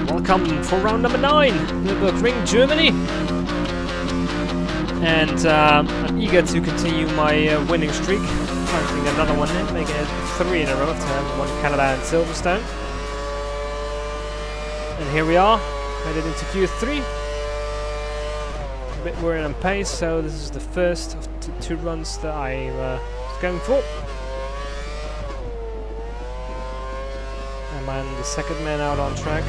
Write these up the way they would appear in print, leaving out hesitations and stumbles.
Welcome for round number 9, Nürburgring, Germany. And I'm eager to continue my winning streak. Trying to get another one in, making it 3 in a row after having won Canada and Silverstone. And here we are, headed into Q3. A bit worried on pace, so this is the first of the 2 runs that I was going for. And I'm the second man out on track.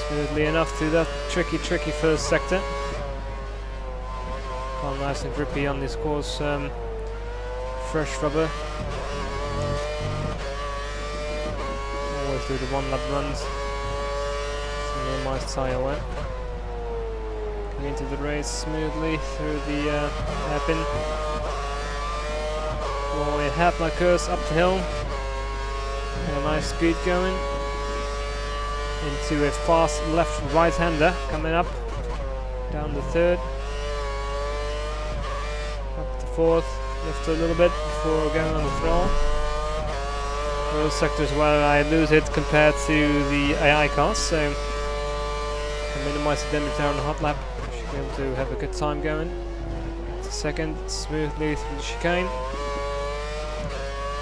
Smoothly enough through that tricky first sector. Gone nice and grippy on this course. Fresh rubber. Always do the 1-lap runs. To minimize tyre wear. Coming into the race smoothly through the hairpin. Well, half my course up the hill. And a nice speed going. Into a fast left right-hander coming up. Down the 3rd. Up the 4th. Lift a little bit before going on the throttle. Those sectors where I lose it compared to the AI cars, so I minimize the damage there on the hot lap. I should be able to have a good time going. The 2nd, smoothly through the chicane. A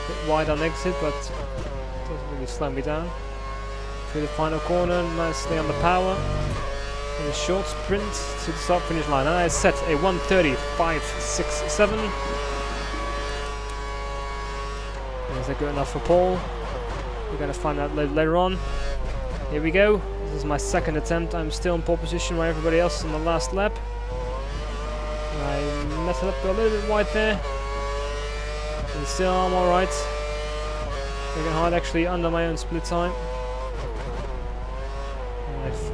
bit wide on exit, but doesn't really slow me down. Through the final corner, nicely on the power. And a short sprint to the start finish line. And I set a 1:30.567. Is that good enough for Paul? We're going to find out later on. Here we go. This is my 2nd attempt. I'm still in pole position where everybody else is on the last lap. I messed it up a little bit wide there. And still I'm alright. Working hard actually under my own split time. I've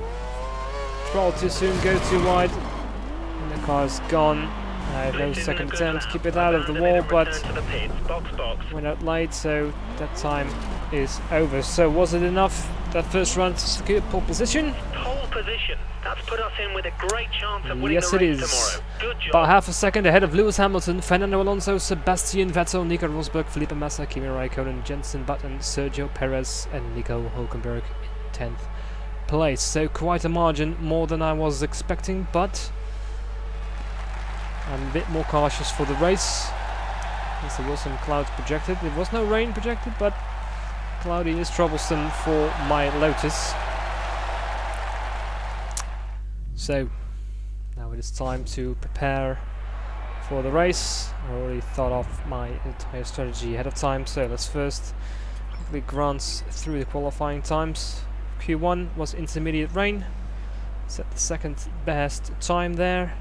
throttled too soon, go too wide. And the car's gone. I have no second attempt, keep it out of the wall, but went out late, so that time is over. So was it enough, that first run, to secure pole position? Pole position. That's put us in with a great chance of winning yes, the it race is. tomorrow. Good job. About half a second ahead of Lewis Hamilton, Fernando Alonso, Sebastian Vettel, Nico Rosberg, Felipe Massa, Kimi Raikkonen, Jenson Button, Sergio Perez, and Nico Hülkenberg in 10th place. So quite a margin, more than I was expecting, but I'm a bit more cautious for the race. Yes, there was some clouds projected. There was no rain projected, but cloudy is troublesome for my Lotus. So now it is time to prepare for the race. I already thought of my entire strategy ahead of time, so let's first quickly glance through the qualifying times. Q1 was intermediate rain. Set the 2nd best time there.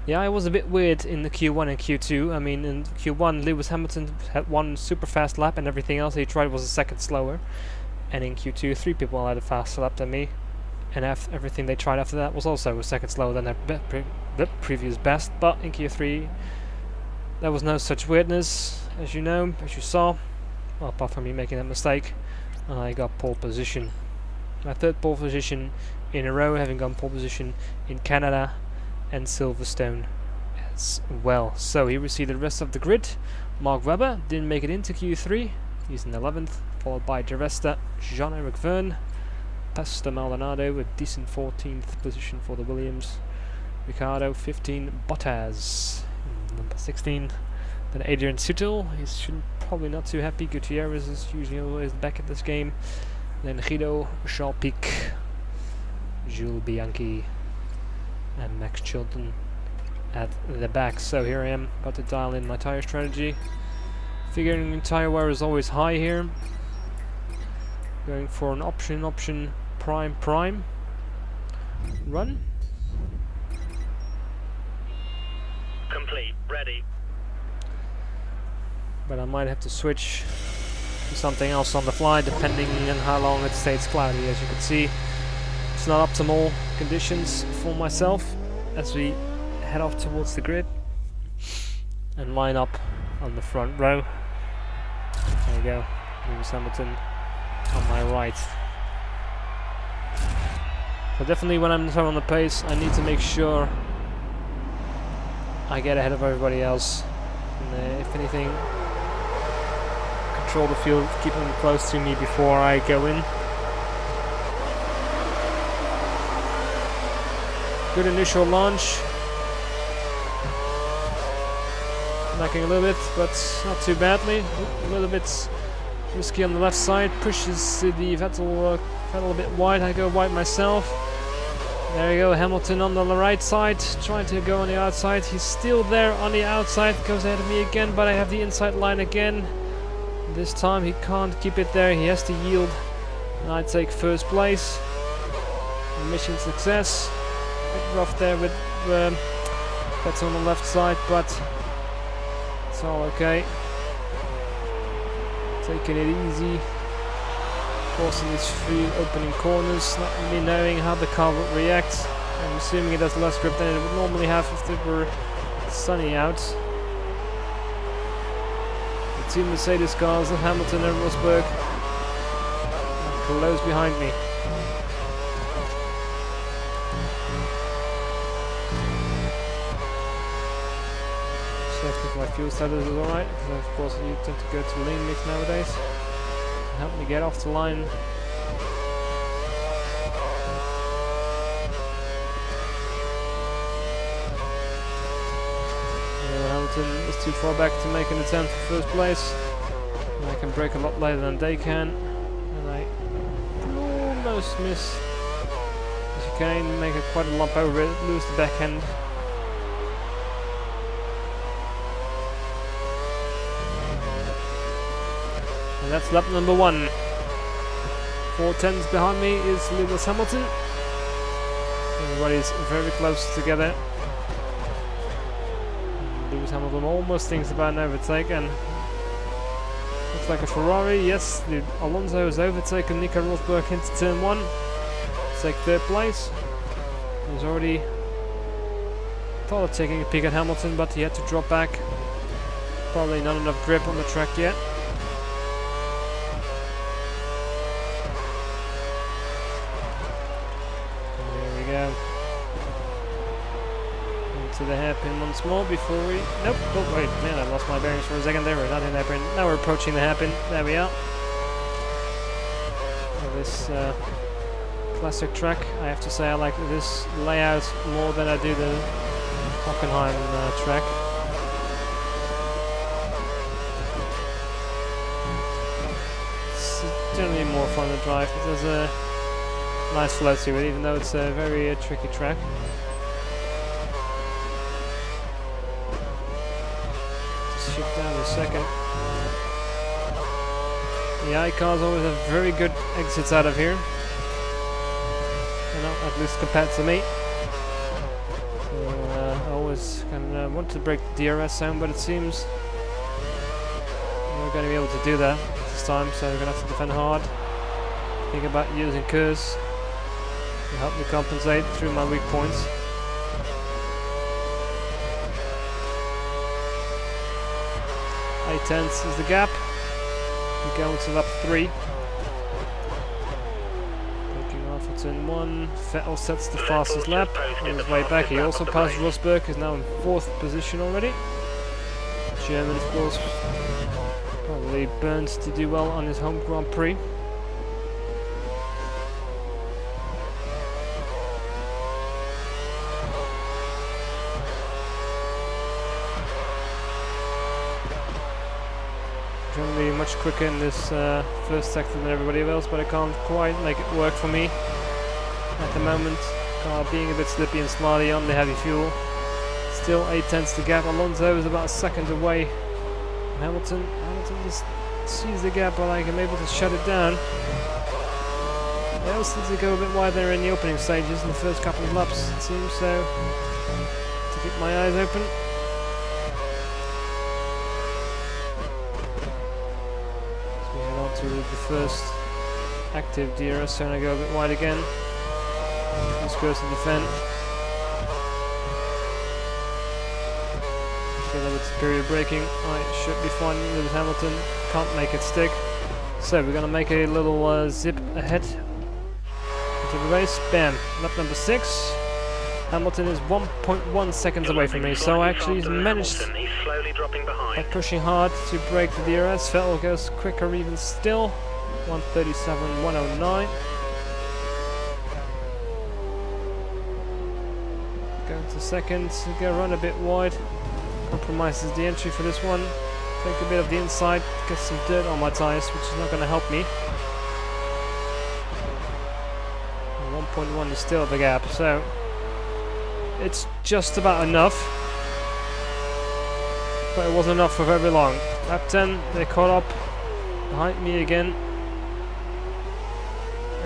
Yeah, it was a bit weird in the Q1 and Q2. I mean, in Q1, Lewis Hamilton had 1 super fast lap, and everything else he tried was a 2nd slower. And in Q2, 3 people had a faster lap than me, and everything they tried after that was also a 2nd slower than their previous best. But in Q3, there was no such weirdness, as you know, as you saw. Well, apart from me making that mistake, I got pole position. My 3rd pole position in a row, having gone pole position in Canada and Silverstone as well. So here we see the rest of the grid. Mark Webber didn't make it into Q3. He's in 11th, followed by Di Resta, Jean-Eric Vergne, Pastor Maldonado, a decent 14th position for the Williams. Ricciardo, 15, Bottas, number 16. Then Adrian Sutil, he's probably not too happy. Gutierrez is usually always back at this game. Then Guido, Charles Pic, Jules Bianchi, and Max Chilton at the back. So here I am, about to dial in my tire strategy. Figuring tire wear is always high here. Going for an option, prime run. Complete, ready. But I might have to switch to something else on the fly, depending on how long it stays cloudy. As you can see, it's not optimal conditions for myself as we head off towards the grid and line up on the front row. There you go, Lewis Hamilton on my right. But definitely when I'm on the pace, I need to make sure I get ahead of everybody else. And if anything, control the field, keep them close to me before I go in. Good initial launch. Lacking a little bit, but not too badly. A little bit risky on the left side. Pushes the Vettel a bit wide. I go wide myself. There you go. Hamilton on the right side, trying to go on the outside. He's still there on the outside. Goes ahead of me again, but I have the inside line again. This time he can't keep it there. He has to yield, and I take first place. Mission success. Bit rough there with Vettel on the left side, but it's all okay. Taking it easy. Of course, in these few opening corners, not really knowing how the car would react. I'm assuming it has less grip than it would normally have if it were sunny out. The two Mercedes cars of Hamilton and Rosberg are close behind me. Check if my fuel status is alright, because of course you tend to go to lean mix nowadays. Help me get off the line. Hamilton is too far back to make an attempt for first place. And I can brake a lot later than they can. And I almost miss the chicane, make quite a lump over it, lose the back end. And that's lap number 1. 4 tenths behind me is Lewis Hamilton. Everybody's very close together. Lewis Hamilton almost thinks about an overtake, and looks like a Ferrari. Yes, Alonso has overtaken Nico Rosberg into turn 1. Take 3rd place. He's already thought of taking a peek at Hamilton, but he had to drop back. Probably not enough grip on the track yet. Into the hairpin once more before we... Nope, oh wait, man, I lost my bearings for a second there. We're not in the hairpin. Now we're approaching the hairpin. There we are. This classic track, I have to say I like this layout more than I do the Hockenheim track. It's generally more fun to drive. It has a nice flow to it, even though it's a very tricky track. Just shift down a second. The I cars always have very good exits out of here. You know, at least compared to me. So, I always kind of want to break the DRS zone, but it seems we're going to be able to do that this time, so we're going to have to defend hard. Think about using curves to help me compensate through my weak points. Eight tenths is the gap. We go into lap 3. Looking off at turn 1. Vettel sets the fastest lap on his way back. He also passed Rosberg, is now in 4th position already. German, of course, probably burnt to do well on his home Grand Prix. Generally much quicker in this first sector than everybody else, but I can't quite make it work for me at the moment. Car being a bit slippy and slidey on the heavy fuel. Still 8 tenths to gap. Alonso is about a second away. Hamilton just sees the gap, but I'm able to shut it down. They also seem to go a bit wider in the opening stages in the first couple of laps, it seems, so to keep my eyes open. To the first active DRS, so I go a bit wide again. This goes to defend. Together with superior braking, I should be fine. Lewis Hamilton can't make it stick. So we're gonna make a little zip ahead into the race. Bam, lap number 6. Hamilton is 1.1 seconds away from me, so I actually managed He's slowly dropping by behind. pushing hard to break the DRS. Vettel goes quicker even still, 137, 109. Going to second, go run a bit wide, compromises the entry for this one. Take a bit of the inside, get some dirt on my tyres, which is not going to help me. 1.1 is still the gap, so it's just about enough, but it wasn't enough for very long. Lap 10, they caught up behind me again,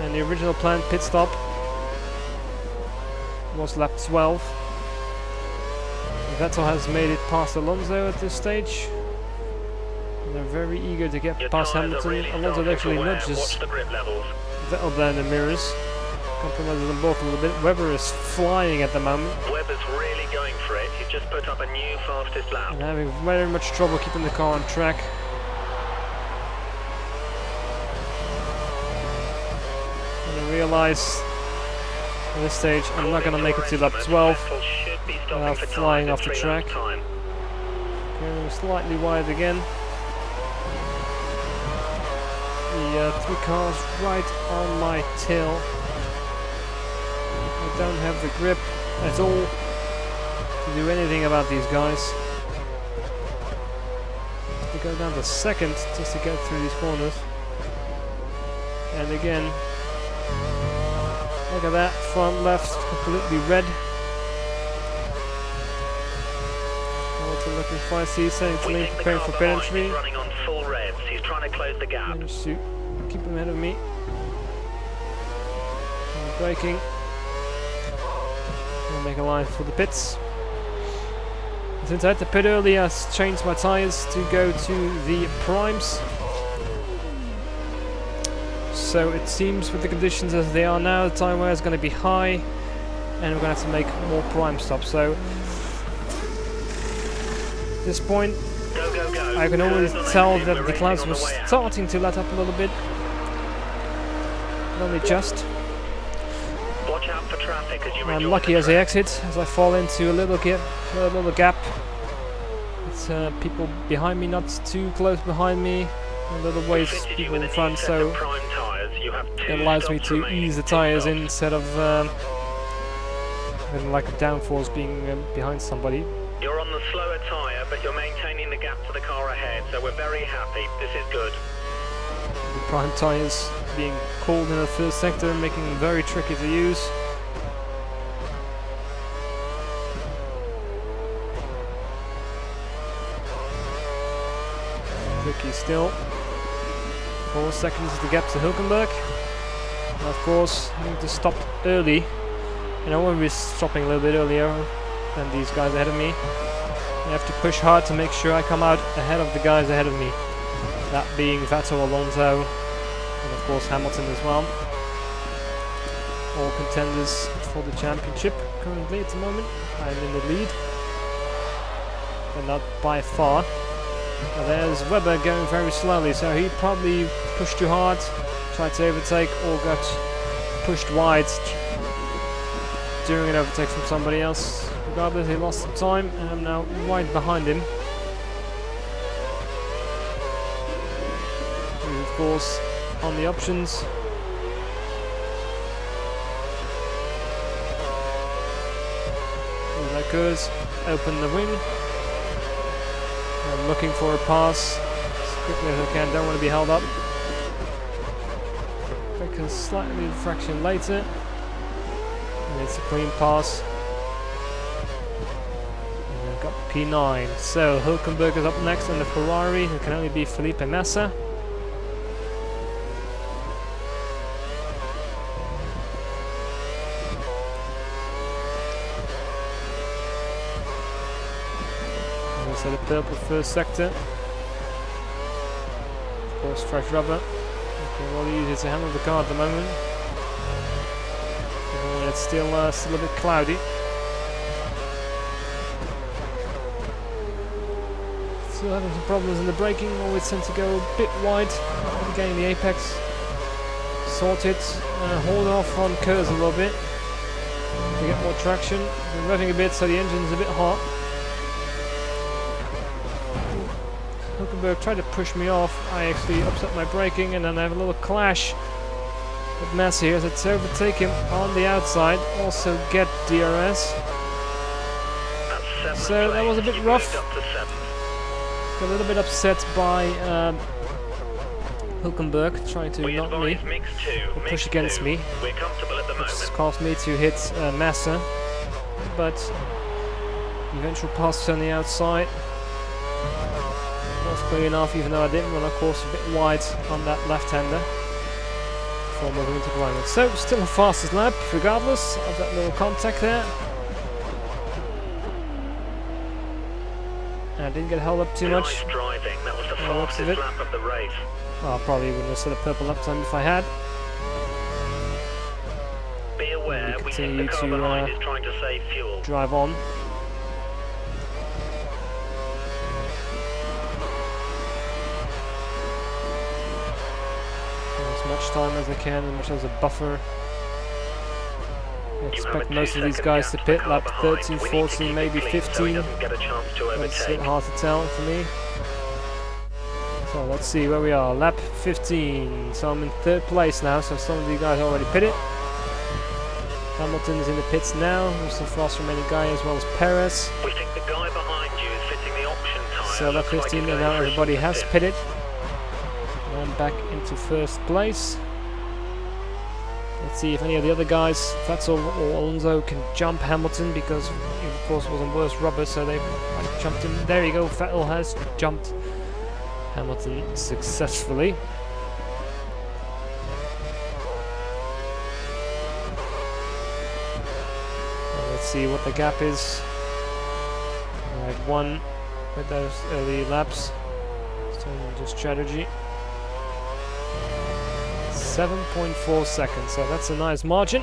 and the original planned pit stop was lap 12. Vettel has made it past Alonso at this stage. They're very eager to get past Hamilton. Really Alonso actually nudges Vettel there in the mirrors. Compromises them both a little bit. Webber is flying at the moment. Webber's really going for it. He's just put up a new fastest lap. And having very much trouble keeping the car on track. And I realise at this stage I'm not going to make it to lap 12 without flying off the track. Going slightly wide again. The 3 cars right on my tail. I don't have the grip at all to do anything about these guys. To go down to second just to get through these corners. And again, look at that, front left completely red. Hamilton looking feisty, saying to me, preparing for pit entry. He's running on full revs. He's trying to close the gap. Managed to keep him ahead of me. And braking. I'll make a line for the pits. Since I had to pit early, I changed my tyres to go to the primes. So it seems with the conditions as they are now, the tyre wear is going to be high, and we're going to have to make more prime stops. So at this point, I can already tell that the clouds were starting to let up a little bit. But only just. Watch out for traffic as you I'm lucky as I exit, as I fall into a little gap. It's people behind me, not too close behind me, a little ways people in front, so it allows me to ease the tyres in instead of having like a downforce being behind somebody. You're on the slower tyre, but you're maintaining the gap to the car ahead, so we're very happy. This is good. The prime tyres being called in the first sector, making them very tricky to use. Tricky still. 4 seconds is the gap to Hülkenberg. And of course, I need to stop early. And I won't be stopping a little bit earlier than these guys ahead of me. I have to push hard to make sure I come out ahead of the guys ahead of me. That being Vettel, Alonso, and of course Hamilton as well. All contenders for the championship currently at the moment. I'm in the lead, but not by far. Now there's Webber going very slowly, so he probably pushed too hard, tried to overtake, or got pushed wide during an overtake from somebody else. Regardless, he lost some time, and I'm now right behind him. And of course, on the options. As that goes, open the wing. I'm looking for a pass as quickly as I can, don't want to be held up. Take a slightly fraction later. And it's a clean pass. And I've got P9. So Hülkenberg is up next in the Ferrari. It can only be Felipe Massa. So the purple first sector. Of course, fresh rubber. Okay, well easier to handle the car at the moment. Even when it's still a bit cloudy. Still having some problems in the braking. Always tend to go a bit wide, getting the apex. sorted. Hold off on curves a little bit to get more traction. I'm revving a bit, so the engine's a bit hot. Hulkenberg tried to push me off. I actually upset my braking, and then I have a little clash with Massa here as I overtake him on the outside. Also get DRS. So that was a bit rough. Got a little bit upset by Hulkenberg trying to knock me or push against me, which caused me to hit Massa, but eventual pass on the outside was clear enough, even though I didn't run, of course, a bit wide on that left-hander before moving into the line. So still the fastest lap, regardless of that little contact there. I didn't get held up too much. Driving. That was the fastest lap of the race. Well, I probably wouldn't have set a purple lap time if I had. Be aware, we think the car behind is trying to save fuel. Drive on. As much time as I can, as much as a buffer. I expect most of these guys to pit lap 13, 14, maybe 15. That's a bit hard to tell for me. So let's see where we are. Lap 15. So I'm in 3rd place now, so some of these guys already pitted. Hamilton's in the pits now. There's the fast remaining guy as well as Perez. We think the guy behind you is fitting the option tyre. So lap 15 and now everybody has pitted. And I'm back into 1st place. Let's see if any of the other guys, Vettel or Alonso, can jump Hamilton, because he of course was on worse rubber, so they jumped him. There you go, Vettel has jumped Hamilton successfully. And let's see what the gap is. I had one with those early laps. So just strategy. 7.4 seconds, so that's a nice margin.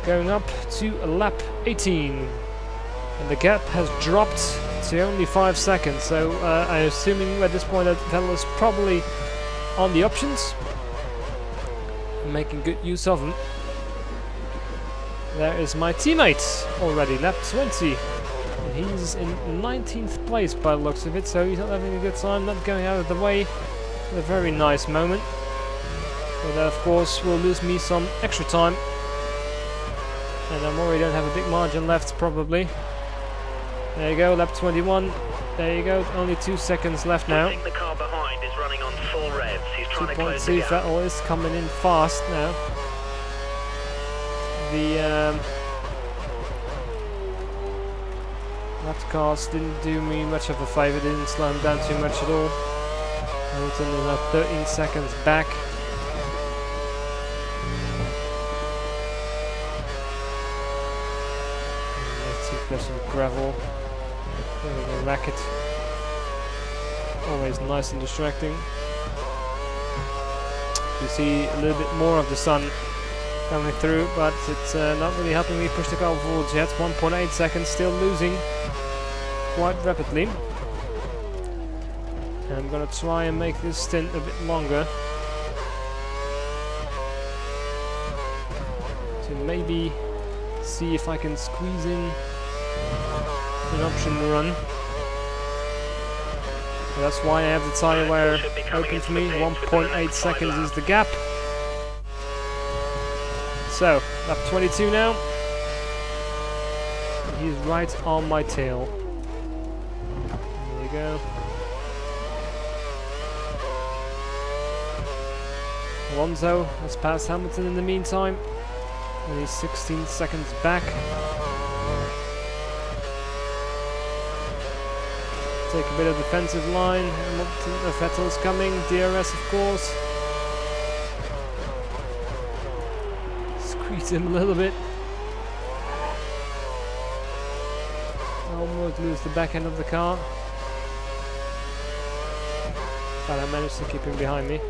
Going up to lap 18, and the gap has dropped to only 5 seconds. So I'm assuming at this point that Vettel is probably on the options, making good use of them. There is my teammate already, lap 20. And he's in 19th place by the looks of it, so he's not having a good time, not going out of the way. A very nice moment. But that of course will lose me some extra time, and I'm worried I don't have a big margin left probably. There you go, lap 21. There you go, only 2 seconds left now. I think the car behind is running on full revs. He's trying to close the gap. Vettel is coming in fast now. The lap cars didn't do me much of a favour, didn't slow him down too much at all. Hamilton is now 13 seconds back. Some gravel, a racket, always nice and distracting. You see a little bit more of the sun coming through, but it's not really helping me push the car forwards yet. 1.8 seconds, still losing quite rapidly. And I'm gonna try and make this stint a bit longer to maybe see if I can squeeze in an option run. So that's why I have the tyre wear open for me. 1.8 seconds is the gap. So, lap 22 now. He's right on my tail. There you go. Alonso has passed Hamilton in the meantime, and he's 16 seconds back. Take a bit of defensive line. Vettel's coming. DRS, of course. Squeeze him a little bit. Almost lose the back end of the car, but I managed to keep him behind me.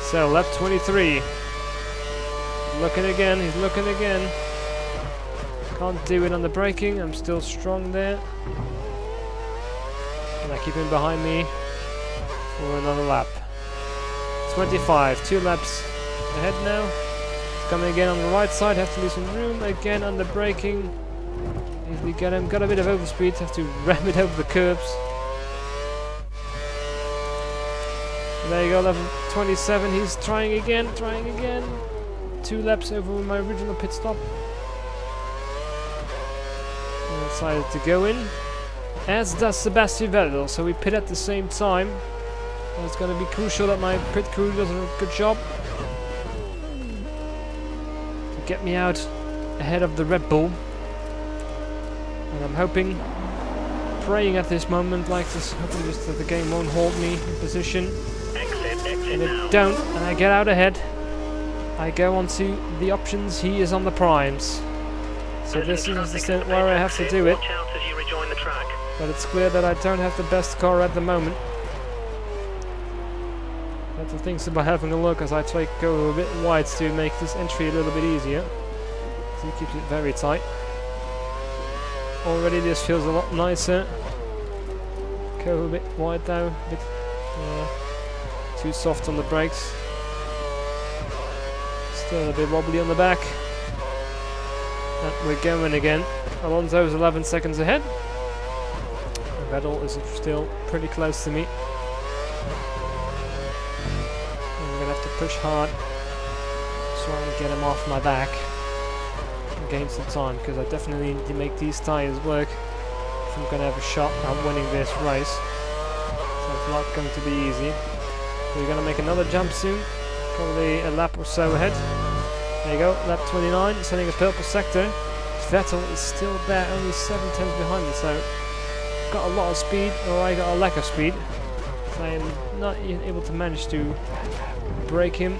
So lap 23. Looking again. He's looking again. Can't do it on the braking, I'm still strong there. And I keep him behind me. for another lap. 25, 2 laps ahead now. It's coming again on the right side, have to leave some room, again under braking. Easily get him, got a bit of overspeed, have to ram it over the curbs. And there you go, level 27, he's trying again. 2 laps over my original pit stop. And decided to go in, as does Sebastian Vettel, so we pit at the same time. It's going to be crucial that my pit crew does a good job to get me out ahead of the Red Bull. And I'm hoping, praying at this moment like this, hoping just that the game won't hold me in position. And it don't, and I get out ahead. I go onto the options, he is on the primes. So this is the stint where I have to do it. But it's clear that I don't have the best car at the moment. That's the things about having a look, as I try to go a bit wide to make this entry a little bit easier. So he keeps it very tight. Already this feels a lot nicer. Go a bit wide though, a bit too soft on the brakes. Still a bit wobbly on the back. And we're going again. Alonso's 11 seconds ahead. Vettel is still pretty close to me. I'm gonna have to push hard, trying to get him off my back and gain some time, because I definitely need to make these tyres work if I'm gonna have a shot at winning this race. So it's not going to be easy. We're gonna make another jump soon, probably a lap or so ahead. There you go, lap 29, setting a purple sector. Vettel is still there, only 7 tenths behind me, so got a lot of speed, or I got a lack of speed. So I am not even able to manage to break him.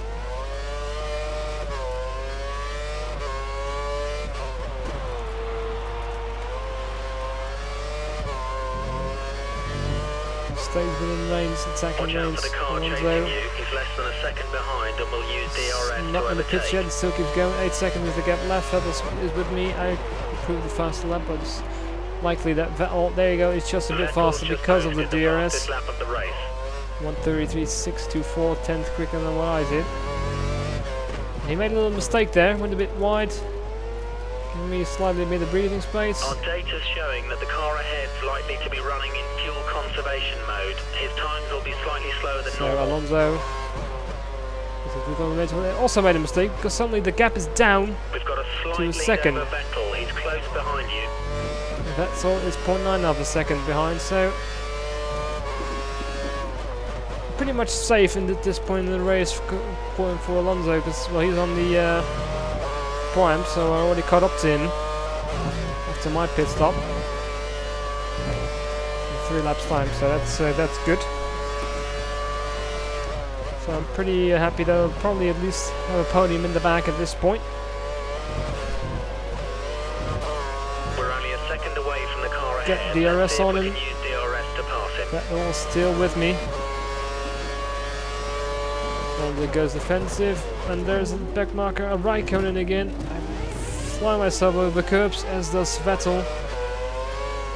Stays within range, attacking range. Alonso he's less than a second behind and will use DRS not to in the pit yet, still keeps going. 8 seconds with the gap left. Vettel is with me. I improved the faster lap, but it's likely that Vettel, there you go, is just a bit faster because of the DRS. 1:33.624, 10th quicker than what I did. He made a little mistake there, went a bit wide, giving me slightly a bit of breathing space. Our data's showing that the car ahead's likely to be running in fuel conservation mode. His times will be slightly slower than normal. Alonso also made a mistake, because suddenly the gap is down We've got a slight to a lead second. over Vettel. He's close behind you. Vettel is 0.9 of a second behind, so pretty much safe at this point in the race going for Alonso, because well, he's on the prime, so I already caught up to him after my pit stop in 3 laps time, so that's good. So I'm pretty happy that I'll probably at least have a podium in the back at this point. We're only a second away from the car Get ahead. DRS on him. Use DRS to pass him. Vettel's still with me. And there goes defensive, and there's a back marker, a Raikkonen again. I fly myself over the curbs, as does Vettel.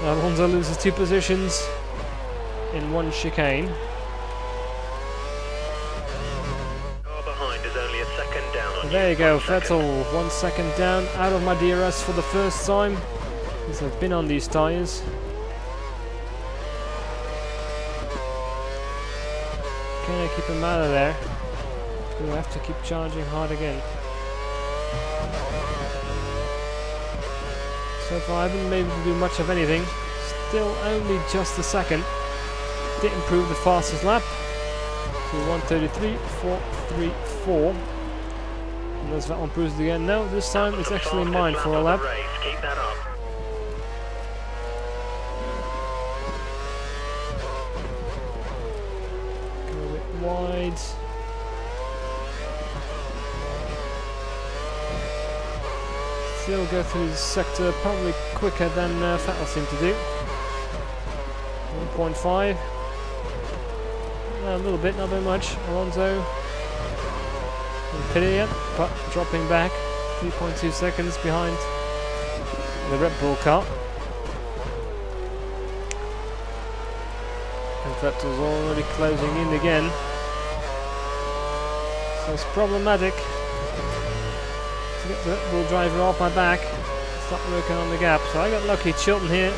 Alonso loses 2 positions in 1 chicane. Car behind is only a second down on There you go, 1 second. Vettel 1 second down, out of my DRS for the first time since I've been on these tyres. Can I keep him out of there? Do I have to keep charging hard again? So far I haven't been able to do much of anything. Still only just a second. Did improve the fastest lap to 1:33.434. Unless that one proves it again. No, this time it's actually mine for a lap. Keep that up. Go a bit wide. Still go through the sector probably quicker than Vettel seemed to do. 1.5. A little bit, not very much. Alonso in pit yet, but dropping back 3.2 seconds behind the Red Bull car. And Vettel's already closing in again. So it's problematic to get the Red Bull driver off my back. Start working on the gap. So I got lucky. Chilton here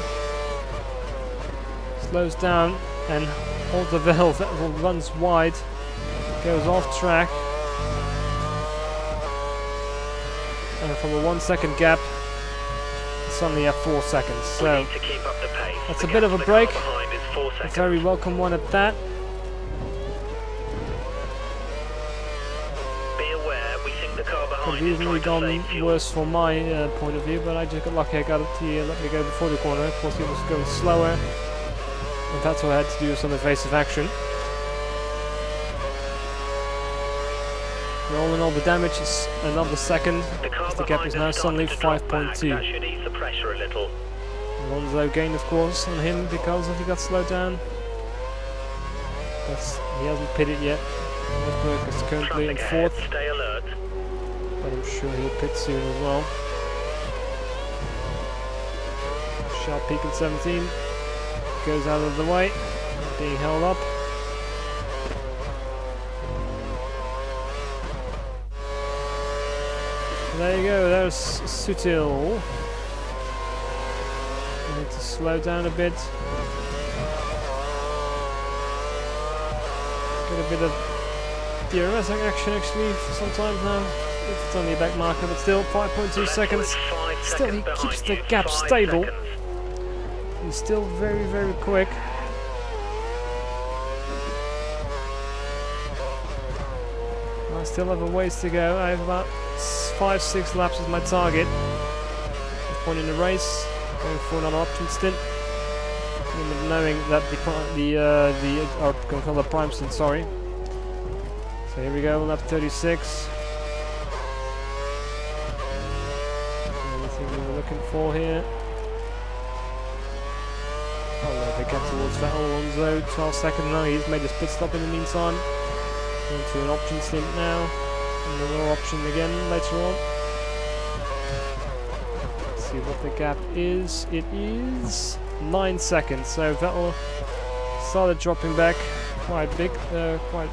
slows down and holds the valve. Vettel runs wide, goes off track, and from a 1 second gap, suddenly at 4 seconds. So that's a bit of a break. A very welcome one at that. Could have easily gone worse from my point of view, but I just got lucky. I got it here, let me go before the corner. Of course, he was going slower, and that's what I had to do, some evasive action. All in all, the damage is another second. The gap is now suddenly 5.2. That should ease the pressure a little. Alonso gained, of course, on him because he got slowed down. But he hasn't pitted yet. Rosberg is currently in 4th. Stay alert. But I'm sure he'll pit soon as well. Sharp peak at 17. Goes out of the way. Being held up. There you go, there's Sutil. I need to slow down a bit. Get a bit of DRS action actually for some time now. It's only a back marker, but still 5.2 seconds. Still he keeps the gap stable. He's still very, very quick. I still have a ways to go. I have about 5-6 laps as my target. At this point in the race, going for another option stint. Knowing that the prime stint, sorry. So here we go, lap 36. Anything we were looking for here? Oh no, they get towards Vettel. Alonso, 12 seconds now. He's made his pit stop in the meantime. Going to an option stint now. Another option again later on. Let's see what the gap is. It is 9 seconds. So Vettel started dropping back quite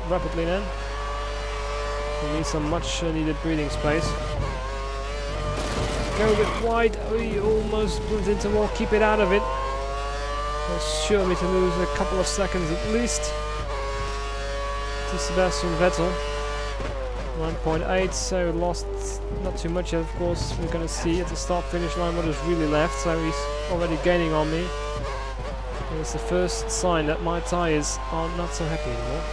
rapidly then. He needs some much needed breathing space. Go a bit wide. Oh, he almost moved into more. Keep it out of it. That's surely to lose a couple of seconds at least to Sebastian Vettel. 9.8, so lost not too much yet, of course. We're going to see at the start finish line what is really left, so he's already gaining on me. And it's the first sign that my tyres are not so happy anymore.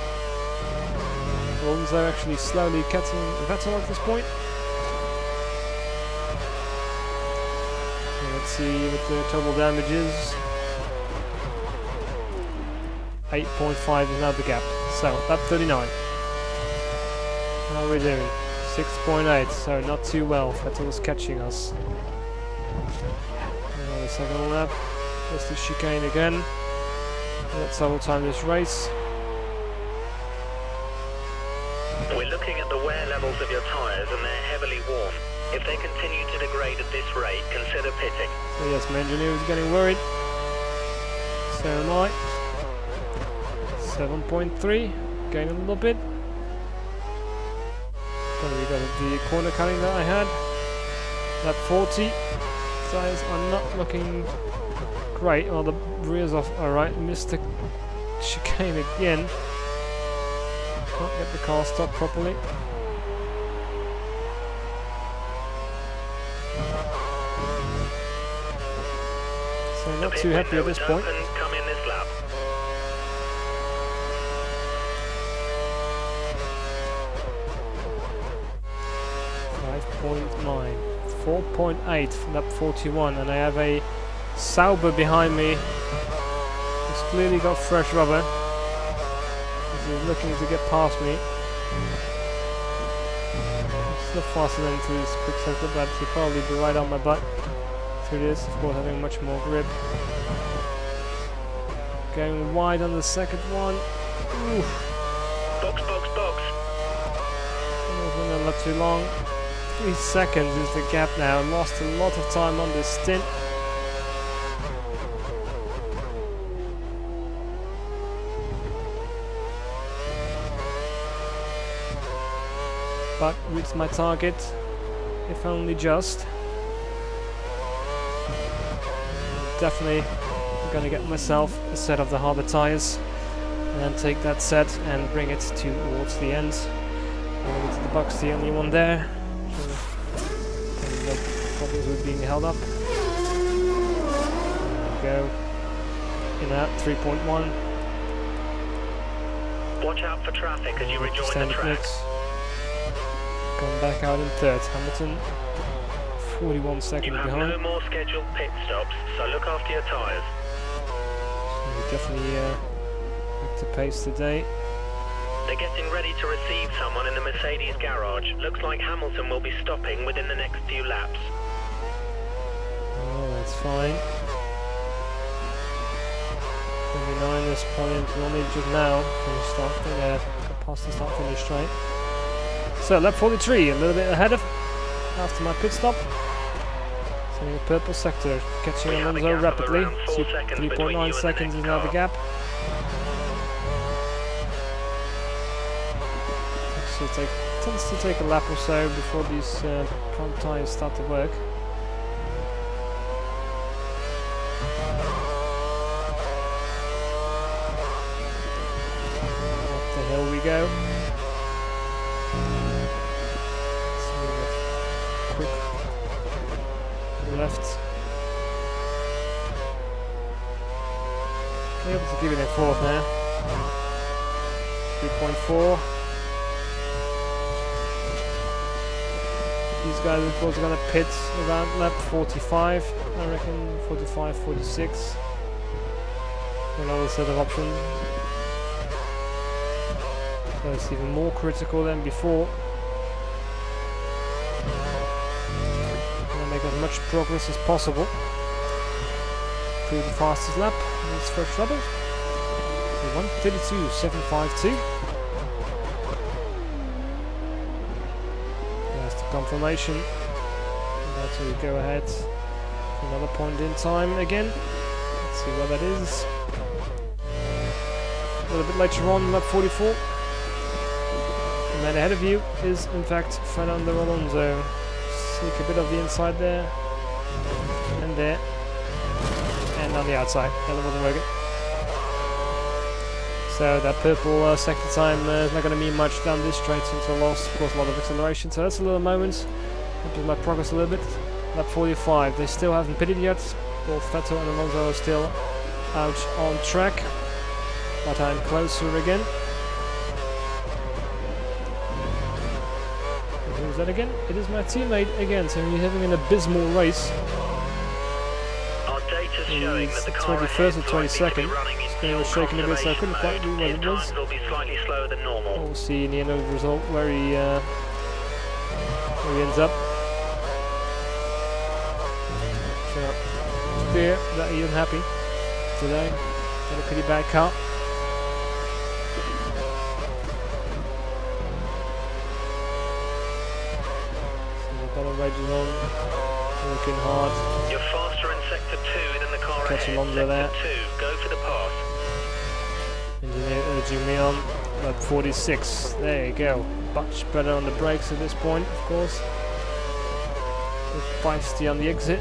Alonso actually slowly catching Vettel at this point. And let's see what the total damage is. 8.5 is now the gap. So, lap 39. How are we doing? 6.8, so not too well. Vettel's catching us. Another second lap. Just the chicane again. That's how we'll time this race. We're looking at the wear levels of your tyres and they're heavily worn. If they continue to degrade at this rate, consider pitting. So yes, my engineer is getting worried. So am I. 7.3. Gain a little bit. Then we got the corner cutting that I had. That 40. Tyres are not looking great. Well, the rears off. Alright, missed the chicane again. Can't get the car stopped properly. So not too happy at this point. Come in this lap. 5.9, 4.8 from lap 41, and I have a Sauber behind me. He's clearly got fresh rubber. He's looking to get past me. Still faster than through his quick center, but he'll probably be right on my butt through this. Of course, having much more grip. Going wide on the second one. Oof. Box, box, box. Not too long. 3 seconds is the gap now. Lost a lot of time on this stint. but reach my target, if only just. Definitely gonna get myself a set of the harder tires and then take that set and bring it towards the end. The box, the only one there. No problems with being held up. There we go. In at 3.1. Watch out for traffic as you rejoin the track. Mix. Come back out in third. Hamilton 41 seconds you have behind. No more scheduled pit stops, so look after your tyres. So we definitely picked the pace today. They're getting ready to receive someone in the Mercedes garage. Looks like Hamilton will be stopping within the next few laps. Oh, that's fine. 29 is probably only just now finish start past the start finish straight. So lap 43, a little bit ahead of after my pit stop. So in the purple sector, catching Alonso rapidly. 3.9 seconds is now the gap. So it tends to take a lap or so before these front tyres start to work. Up the hill we go. Quick left. Able to give it a fourth now. 3.4. These guys of course are going to pit around lap 45, I reckon 45, 46 for another set of options. So it's even more critical than before. Make as much progress as possible through the fastest lap in this first trouble. 1:32.752. There's the confirmation. That's where we go ahead. Another point in time again. Let's see what that is. A little bit later on, lap 44. And then ahead of you is in fact Fernando Alonso. Sneak a bit of the inside there, and there, and on the outside. That wasn't working. So that purple sector time is not going to mean much down this straight since I lost, of course, a lot of acceleration. So that's a little moment. Helps my progress a little bit. Lap 45. They still haven't pitted yet. Both Vettel and Alonso are still out on track, but I'm closer again. Who's that again? It is my teammate again, so he's having an abysmal race. Our data's showing that the car 21st or 22nd. It was shaking a bit, so I couldn't quite read what it was. Will be slightly slower than normal. We'll see in the end of the result where he ends up. So it's clear that he isn't happy today. Had a pretty bad car. Rages on, working hard. You're faster in sector 2 than the car Catch ahead. Alonso there. Sector 2, go for the pass. Engineer urging me on. Lap 46. There you go. Much better on the brakes at this point, of course. With feisty on the exit.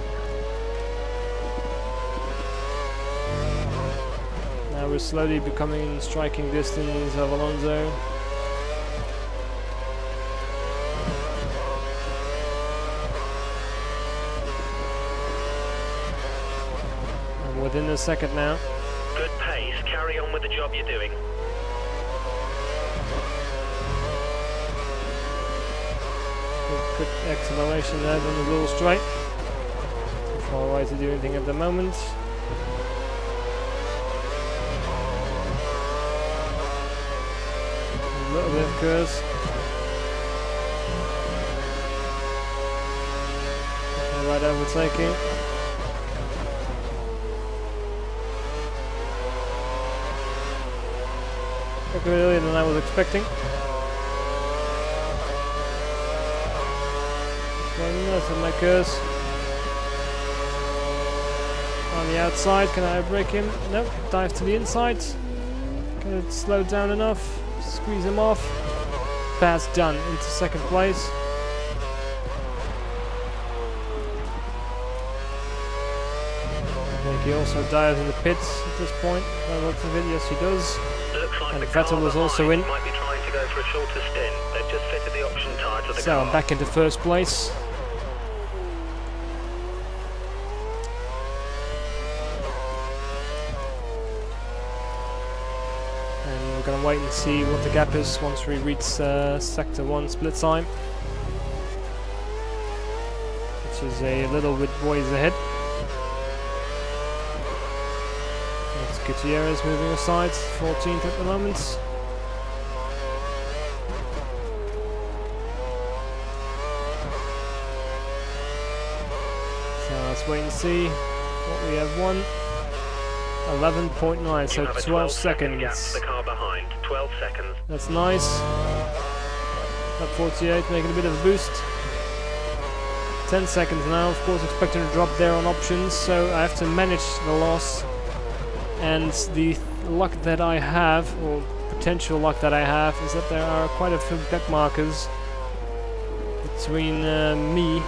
Now we're slowly becoming in striking distance of Alonso. Within a second now. Good pace. Carry on with the job you're doing. Good acceleration there on the little straight. Too far away to do anything at the moment. A little bit of curves. Right overtaking. Earlier than I was expecting. That's my curse. On the outside, can I break him? Nope. Dive to the inside. Can it slow down enough? Squeeze him off. pass done into second place. I think he also dies in the pits at this point. By the looks of it, yes he does. Looks like And the Vettel car was also in. behind might be trying to go for a shorter stint. They've just fitted the option tyre to the So car. I'm back into first place. And we're gonna wait and see what the gap is once we reach sector 1 split time, which is a little bit ways ahead. That's Gutierrez moving aside, 14th at the moment. So let's wait and see what we have won. 11.9, so You have a 12 second gap seconds. to the car behind. 12 seconds. That's nice. Lap 48, making a bit of a boost. 10 seconds now, of course expecting a drop there on options, so I have to manage the loss. And the luck that I have, or potential luck that I have, is that there are quite a few back markers between me,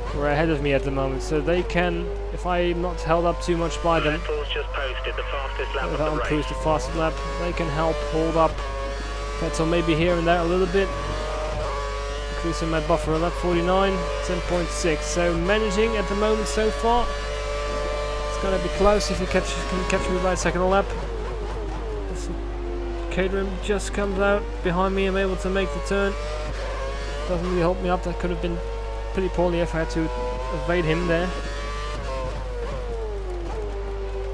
who are ahead of me at the moment, so they can, if I'm not held up too much by them, Vettel's just posted the fastest lap if of I the don't race. cruise the fastest lap, they can help hold up Vettel maybe here and there a little bit. Increasing my buffer, lap 49, 10.6. So managing at the moment so far. It's gonna be close if you can catch me by second lap. As Caterham just comes out behind me, I'm able to make the turn. Doesn't really help me up. That could have been pretty poorly if I had to evade him there.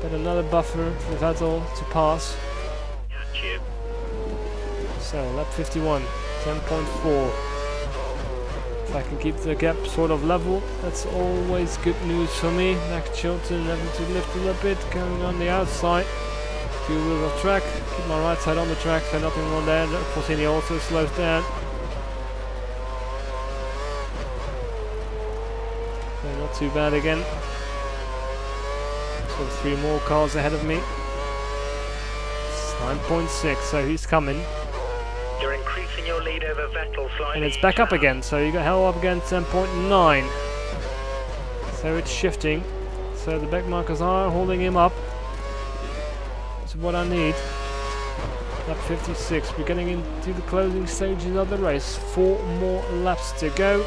But another buffer for Vettel to pass. Catch you. So lap 51, 10.4. If I can keep the gap sort of level, that's always good news for me. Max Chilton having to lift a little bit, going on the outside. 2 wheels of track, keep my right side on the track, so nothing wrong there. Fortini also slows down. So not too bad again. So 3 more cars ahead of me. It's 9.6, so he's coming. You're increasing your lead over Vettel slightly. And it's back up again, so you got hell up again, 10.9. So it's shifting. So the back markers are holding him up. That's what I need. Lap 56, we're getting into the closing stages of the race. 4 more laps to go.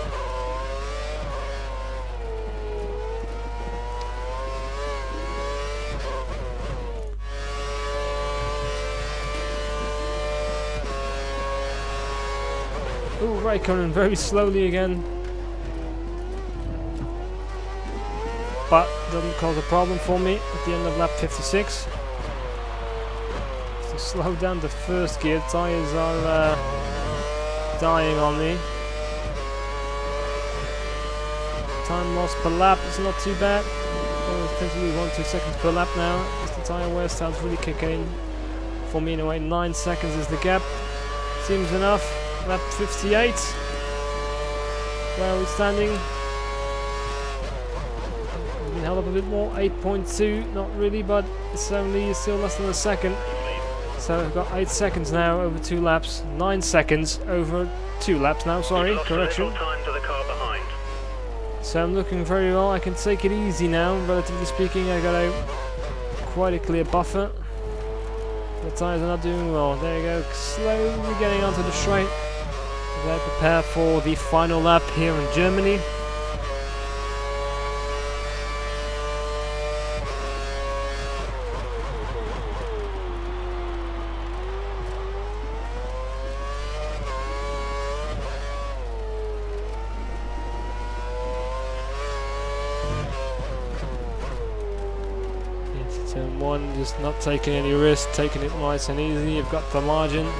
Ooh, Raikkonen very slowly again. But doesn't cause a problem for me at the end of lap 56. So slow down the first gear, tires are dying on me. Time loss per lap is not too bad. Potentially 1-2 seconds per lap now. As the tire wear starts really kicking in. For me anyway, 9 seconds is the gap. Seems enough. Lap 58. Where are we standing? We've been held up a bit more. 8.2. Not really, but it's only still less than a second. So I've got 8 seconds now over 2 laps. 9 seconds over 2 laps now. Sorry, correction. Time to the car behind. So I'm looking very well. I can take it easy now. Relatively speaking, I got quite a clear buffer. The tyres are not doing well. There you go. Slowly getting onto the straight. They prepare for the final lap here in Germany. Into turn 1, just not taking any risk, taking it nice and easy. You've got the margin.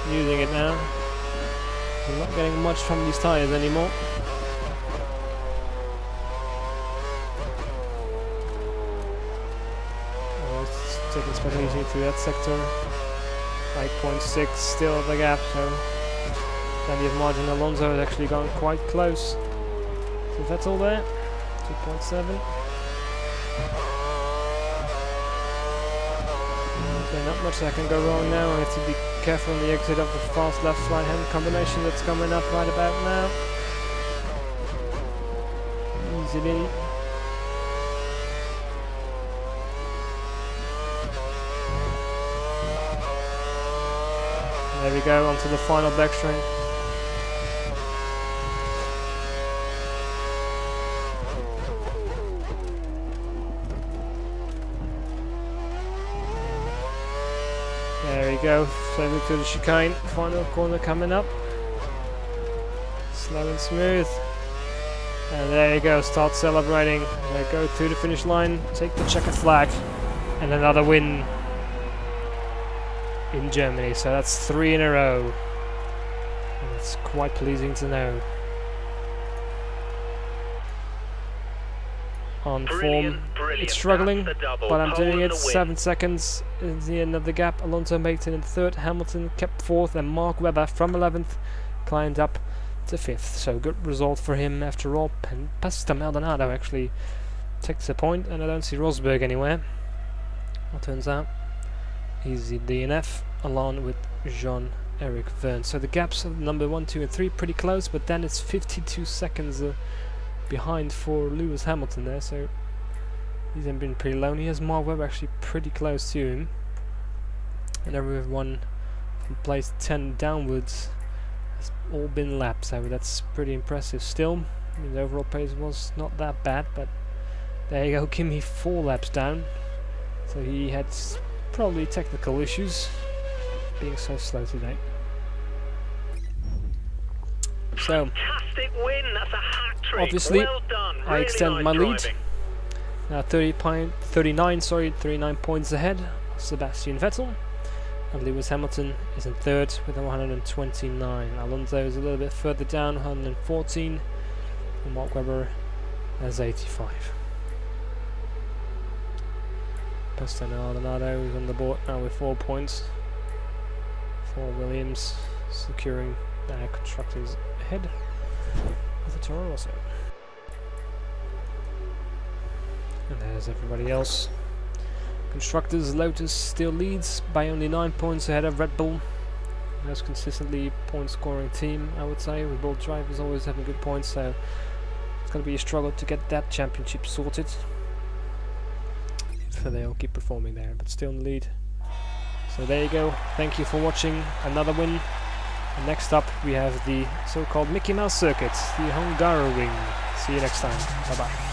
Using it now. I'm not getting much from these tyres anymore. It's taking special easy through that sector. 8.6 still the gap, so plenty of margin. Alonso has actually gone quite close to Vettel there. 2.7. So not much that can go wrong now. I have to be careful on the exit of the fast left right hand combination that's coming up right about now. Easily. There we go, onto the final backstring. There we go, slowly through the chicane, final corner coming up. Slow and smooth. And there you go, start celebrating. They go through the finish line, take the checkered flag, and another win in Germany. So that's 3 in a row. And it's quite pleasing to know. On form, it's struggling, but I'm doing it. 7 seconds in the end of the gap. Alonso made it in 3rd, Hamilton kept 4th, and Mark Webber from 11th climbed up to 5th. So good result for him after all. Pastor Maldonado actually takes a point, and I don't see Rosberg anywhere. It turns out he's the DNF along with Jean-Eric Verne. So the gaps of number 1, 2 and 3 pretty close, but then it's 52 seconds behind for Lewis Hamilton there, so he's been pretty low. He has Mark Webber actually pretty close to him, and everyone from place 10 downwards has all been lapped, so that's pretty impressive still. I mean, the overall pace was not that bad, but there you go, Kimi 4 laps down, so he had probably technical issues being so slow today. So fantastic win, that's a hat trick. Obviously, well done. I Really extend nice my lead. driving. Now 39 points ahead of Sebastian Vettel, and Lewis Hamilton is in 3rd with 129. Alonso is a little bit further down, 114, and Mark Webber has 85. Pastor Maldonado is on the board now with 4 points for Williams, securing their constructors ahead of the Toro Rosso. And there's everybody else. Constructors, Lotus still leads by only 9 points ahead of Red Bull. Most consistently point scoring team, I would say, with both drivers always having good points, so it's going to be a struggle to get that championship sorted. So they'll keep performing there, but still in the lead. So there you go, thank you for watching another win. And next up we have the so-called Mickey Mouse circuit, the Hungaroring. See you next time, bye bye.